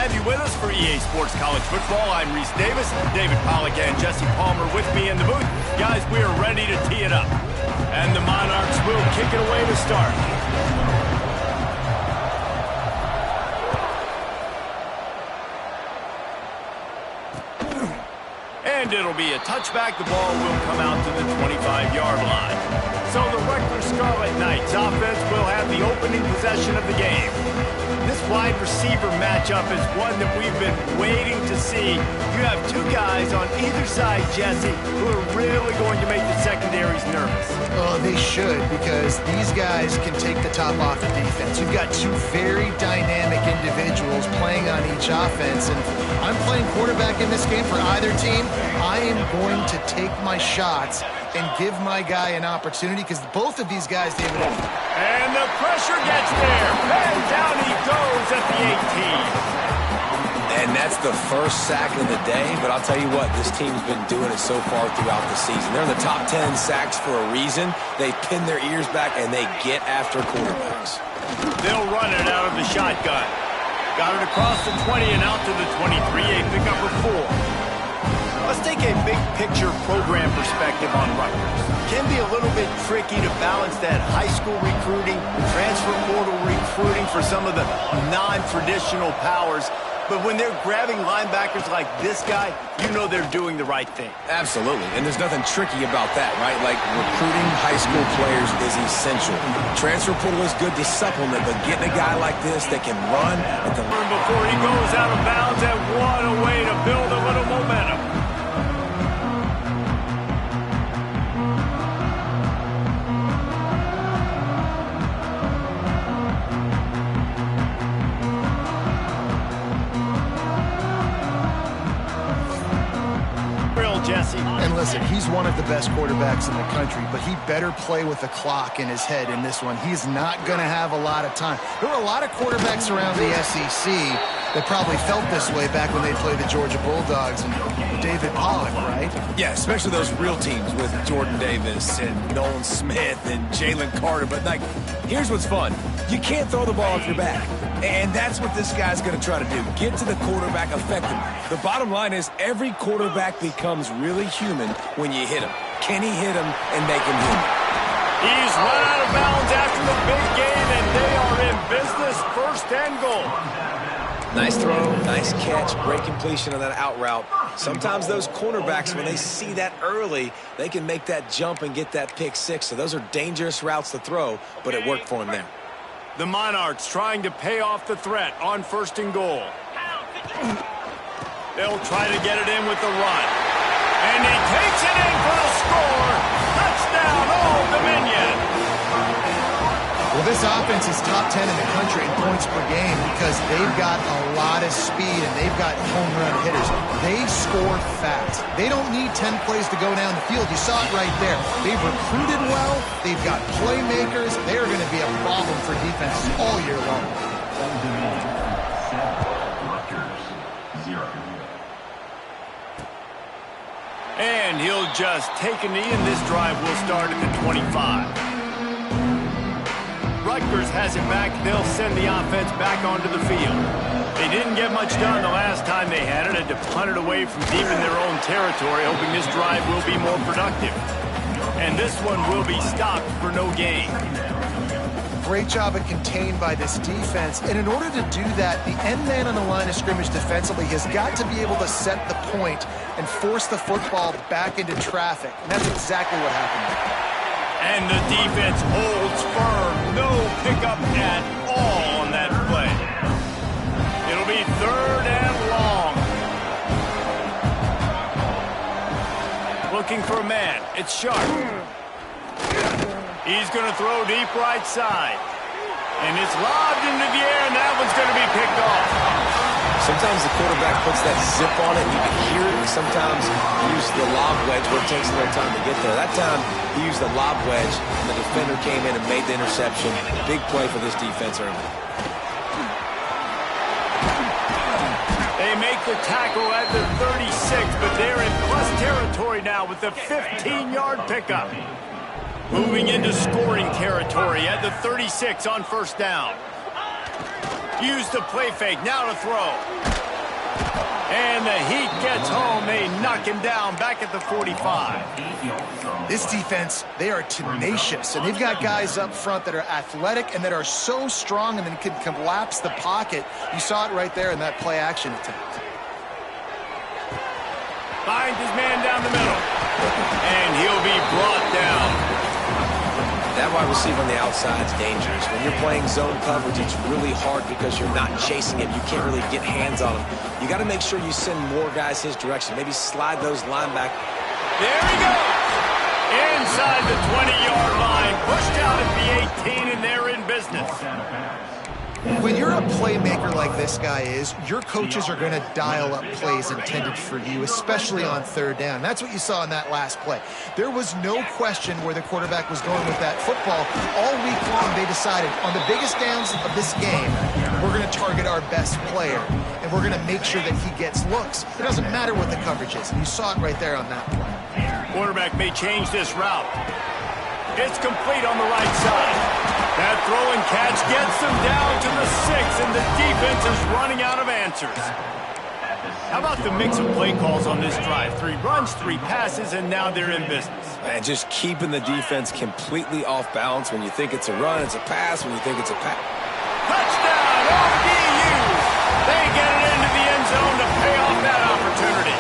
have you with us for EA Sports College Football. I'm Reese Davis, David Pollack, and Jesse Palmer with me in the booth. Guys, we are ready to tee it up. And the Monarchs will kick it away to start. And it'll be a touchback. The ball will come out to the 25-yard line. So the Rutgers Scarlet Knights offense will have the opening possession of the game. This wide receiver matchup is one that we've been waiting to see. You have two guys on either side, Jesse, who are really going to make the secondaries nervous. Oh, they should, because these guys can take the top off the defense. You've got two very dynamic individuals playing on each offense, and I'm playing quarterback in this game for either team. I am going to take my shots and give my guy an opportunity, because both of these guys, David. And the pressure gets there. And down he goes at the 18. And that's the first sack of the day, but I'll tell you what, this team's been doing it so far throughout the season. They're in the top 10 sacks for a reason. They pin their ears back, and they get after quarterbacks. They'll run it out of the shotgun. Got it across the 20 and out to the 23, a pickup for 4. Let's take a big-picture program perspective on Rutgers. It can be a little bit tricky to balance that high school recruiting, transfer portal recruiting for some of the non-traditional powers. But when they're grabbing linebackers like this guy, you know they're doing the right thing. Absolutely, and there's nothing tricky about that, right? Like, recruiting high school players is essential. Transfer portal is good to supplement, but getting a guy like this that can run at the line before he goes out of bounds, and what a way to build a little momentum. Jesse. And listen, he's one of the best quarterbacks in the country, but he better play with the clock in his head in this one. He's not going to have a lot of time. There were a lot of quarterbacks around the SEC that probably felt this way back when they played the Georgia Bulldogs and David Pollack, right? Yeah, especially those real teams with Jordan Davis and Nolan Smith and Jalen Carter. But, like, here's what's fun. You can't throw the ball off your back. And that's what this guy's going to try to do, get to the quarterback effectively. The bottom line is every quarterback becomes really human when you hit him. Can he hit him and make him human? He's run out of bounds after the big game, and they are in business, 1st and goal. Nice throw, nice catch, great completion on that out route. Sometimes those cornerbacks, when they see that early, they can make that jump and get that pick 6. So those are dangerous routes to throw, but it worked for him there. The Monarchs trying to pay off the threat on 1st and goal. They'll try to get it in with the run. And he takes it in for the score. Touchdown, Old Dominion. Well, this offense is top 10 in the country in points per game because they've got a lot of speed and they've got home run hitters. They score fast. They don't need 10 plays to go down the field. You saw it right there. They've recruited well. They've got playmakers. They are going to be a problem for defenses all year long. And he'll just take a knee, and this drive will start at the 25. Rutgers has it back. They'll send the offense back onto the field. They didn't get much done the last time they had it. Had to punt it away from deep in their own territory, hoping this drive will be more productive. And this one will be stopped for no gain. Great job of contained by this defense. And in order to do that, the end man on the line of scrimmage defensively has got to be able to set the point and force the football back into traffic. And that's exactly what happened. And the defense holds firm. No pickup at all on that play. It'll be 3rd and long. Looking for a man. It's Sharp. He's going to throw deep right side. And it's lobbed into the air, and that one's going to be picked off. Sometimes the quarterback puts that zip on it, and you can hear it. And sometimes he uses the lob wedge where it takes a little time to get there. That time, he used the lob wedge, and the defender came in and made the interception. Big play for this defense early. They make the tackle at the 36, but they're in plus territory now with the 15-yard pickup. Moving into scoring territory at the 36 on 1st down. Use the play fake, now to throw. And the heat gets home. They knock him down back at the 45. This defense, they are tenacious, and they've got guys up front that are athletic and that are so strong and then can collapse the pocket. You saw it right there in that play action attempt. Finds his man down the middle. And he'll be brought down. That wide receiver on the outside is dangerous. When you're playing zone coverage, it's really hard because you're not chasing him. You can't really get hands on him. You got to make sure you send more guys his direction. Maybe slide those linebackers. There he goes. Inside the 20-yard line. Pushed out at the 18, and they're in business. When you're a playmaker like this guy is, your coaches are going to dial up plays intended for you, especially on third down. That's what you saw in that last play. There was no question where the quarterback was going with that football. All week long, they decided on the biggest downs of this game, we're going to target our best player, and we're going to make sure that he gets looks. It doesn't matter what the coverage is, and you saw it right there on that play. Quarterback may change this route. It's complete on the right side. That throw and catch gets them down to the 6, and the defense is running out of answers. How about the mix of play calls on this drive? 3 runs, 3 passes, and now they're in business. And just keeping the defense completely off balance. When you think it's a run, it's a pass. When you think it's a pass. Touchdown, ODU! They get it into the end zone to pay off that opportunity.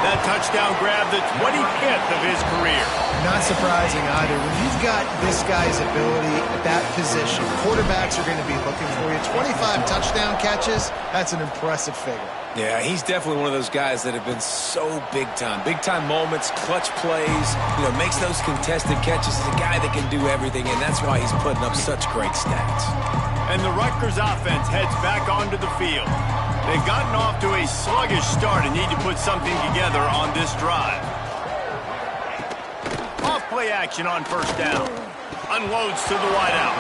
That touchdown grabbed the 25th of his career. Not surprising either. When you've got this guy's ability at that position, quarterbacks are going to be looking for you. 25 touchdown catches, that's an impressive figure. Yeah, he's definitely one of those guys that have been so big time. Big time moments, clutch plays, makes those contested catches. He's a guy that can do everything, and that's why he's putting up such great stats. And the Rutgers offense heads back onto the field. They've gotten off to a sluggish start and need to put something together on this drive. Off-play action on first down. Unloads to the wideout.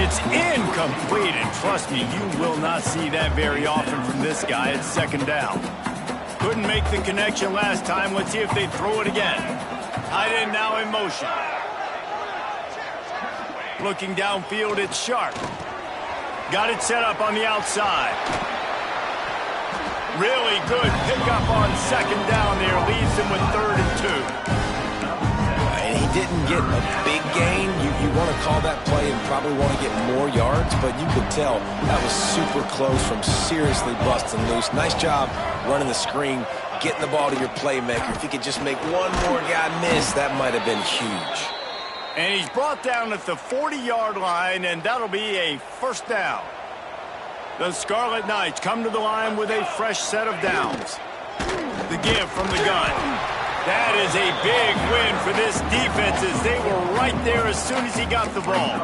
It's incomplete, and trust me, you will not see that very often from this guy at second down. Couldn't make the connection last time. Let's see if they throw it again. Tight end now in motion. Looking downfield, it's Sharp. Got it set up on the outside. Really good pickup on second down there. Leaves him with 3rd and 2. And he didn't get a big gain. You want to call that play and probably want to get more yards, but you could tell that was super close from seriously busting loose. Nice job running the screen, getting the ball to your playmaker. If he could just make one more guy miss, that might have been huge. And he's brought down at the 40-yard line, and that'll be a first down. The Scarlet Knights come to the line with a fresh set of downs. The give from the gun. That is a big win for this defense, as they were right there as soon as he got the ball.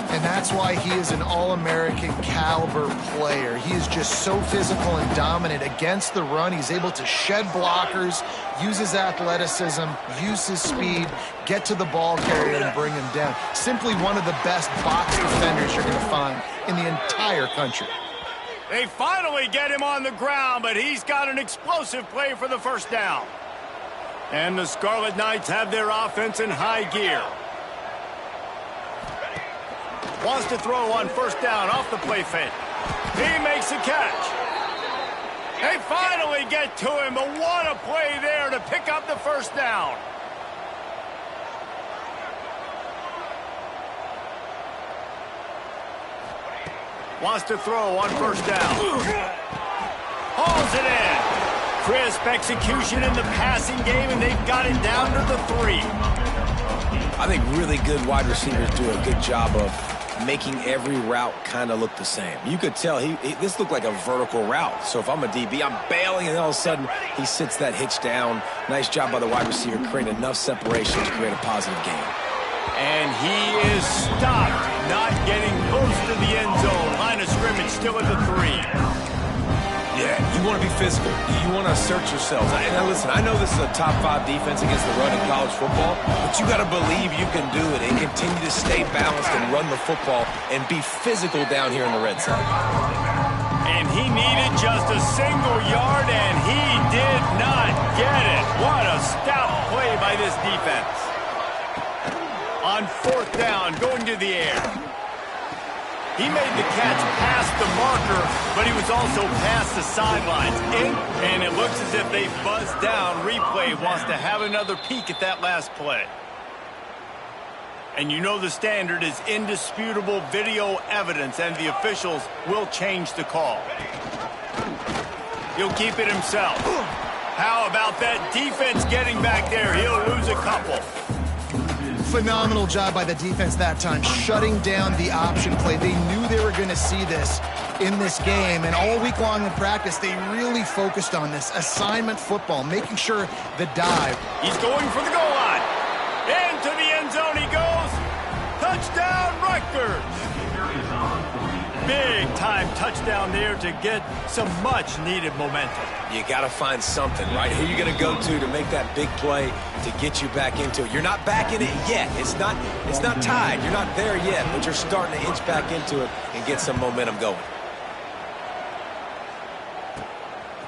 And that's why he is an All-American caliber player. He is just so physical and dominant against the run. He's able to shed blockers, use his athleticism, use his speed, get to the ball carrier and bring him down. Simply one of the best box defenders you're going to find in the entire country. They finally get him on the ground, but he's got an explosive play for the first down. And the Scarlet Knights have their offense in high gear. Wants to throw on first down off the play fake. He makes a catch. They finally get to him, but what a play there to pick up the first down. Wants to throw on first down. Hauls it in. Crisp execution in the passing game, and they've got it down to the 3. I think really good wide receivers do a good job of making every route kind of look the same. You could tell this looked like a vertical route. So if I'm a DB, I'm bailing, and all of a sudden he sits that hitch down. Nice job by the wide receiver, creating enough separation to create a positive gain. And he is stopped, not getting close to the end zone. Line of scrimmage still at the 3. Yeah, you want to be physical. You want to assert yourselves. Now listen, I know this is a top 5 defense against the run in college football, but you got to believe you can do it and continue to stay balanced and run the football and be physical down here on the red side. And he needed just a single yard, and he did not get it. What a stout play by this defense. On fourth down, going to the air. He made the catch past the marker, but he was also past the sidelines. And it looks as if they buzzed down. Replay wants to have another peek at that last play. And you know the standard is indisputable video evidence, and the officials will change the call. He'll keep it himself. How about that defense getting back there? He'll lose a couple. Phenomenal job by the defense that time, shutting down the option play. They knew they were going to see this in this game, and all week long in practice, they really focused on this assignment football, making sure the dive. He's going for the goal line. Into the end zone he goes. Touchdown, Rutgers. Big-time touchdown there to get some much-needed momentum. You got to find something, right? Who are you going to go to make that big play to get you back into it? You're not back in it yet. It's not tied. You're not there yet, but you're starting to inch back into it and get some momentum going.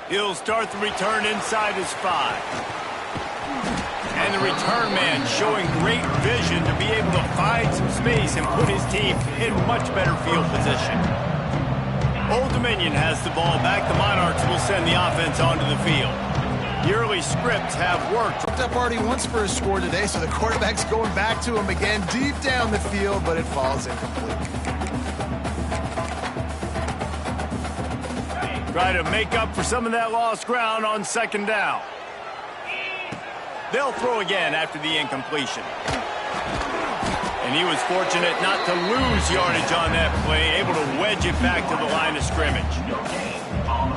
He'll start the return inside his 5. And the return man showing great vision to be able to find some space and put his team in much better field position. Old Dominion has the ball back. The Monarchs will send the offense onto the field. The early scripts have worked. Looked up already once for a score today, so the quarterback's going back to him again deep down the field, but it falls incomplete. Try to make up for some of that lost ground on second down. They'll throw again after the incompletion. And he was fortunate not to lose yardage on that play, able to wedge it back to the line of scrimmage.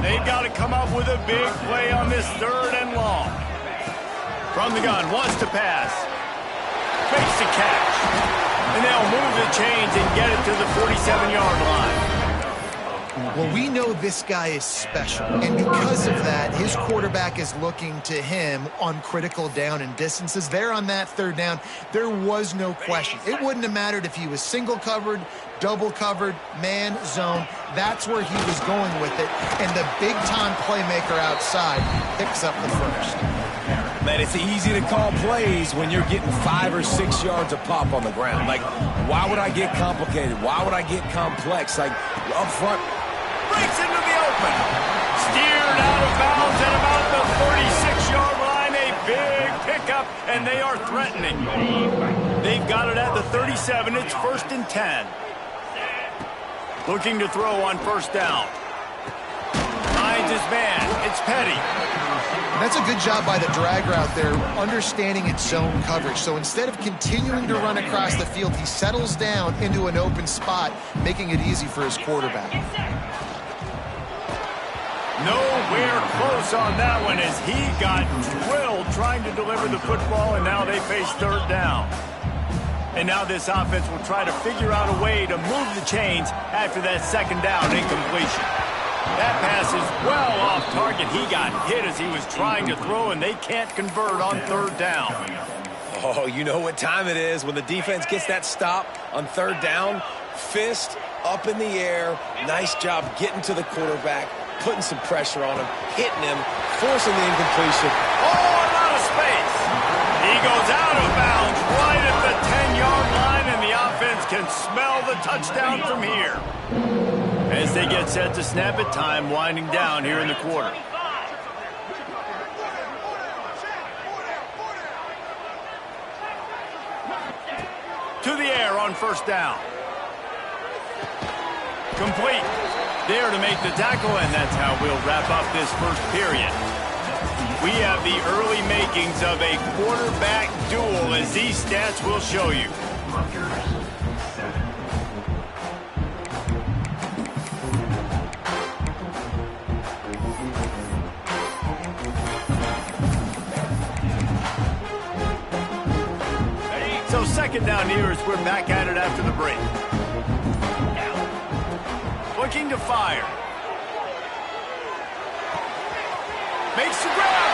They've got to come up with a big play on this 3rd and long. From the gun, wants to pass. Fakes the catch. And they'll move the chains and get it to the 47-yard line. Well, we know this guy is special, and because of that, his quarterback is looking to him on critical down and distances. There on that 3rd down, there was no question. It wouldn't have mattered if he was single covered, double covered, man, zone. That's where he was going with it, and the big-time playmaker outside picks up the first. Man, it's easy to call plays when you're getting 5 or 6 yards a pop on the ground. Like, why would I get complicated? Why would I get complex? Like, up front, breaks into the open. Steered out of bounds at about the 36-yard line. A big pickup, and they are threatening. They've got it at the 37. It's 1st and 10. Looking to throw on 1st down. Finds his man. It's Petty. And that's a good job by the drag route there, understanding its zone coverage. So instead of continuing to run across the field, he settles down into an open spot, making it easy for his quarterback. Nowhere close on that one as he got drilled trying to deliver the football, and now they face 3rd down. And now this offense will try to figure out a way to move the chains after that 2nd down incompletion. That pass is well off target. He got hit as he was trying to throw, and they can't convert on 3rd down. Oh, you know what time it is when the defense gets that stop on 3rd down. Fist up in the air. Nice job getting to the quarterback, putting some pressure on him, hitting him, forcing the incompletion. Oh, a lot of space. He goes out of bounds right at the 10-yard line, and the offense can smell the touchdown from here. As they get set to snap it, time winding down here in the quarter. To the air on 1st down. Complete. There to make the tackle, and that's how we'll wrap up this 1st period. We have the early makings of a quarterback duel, as these stats will show you. So 2nd down here as we're back at it after the break. Looking to fire. Makes the grab.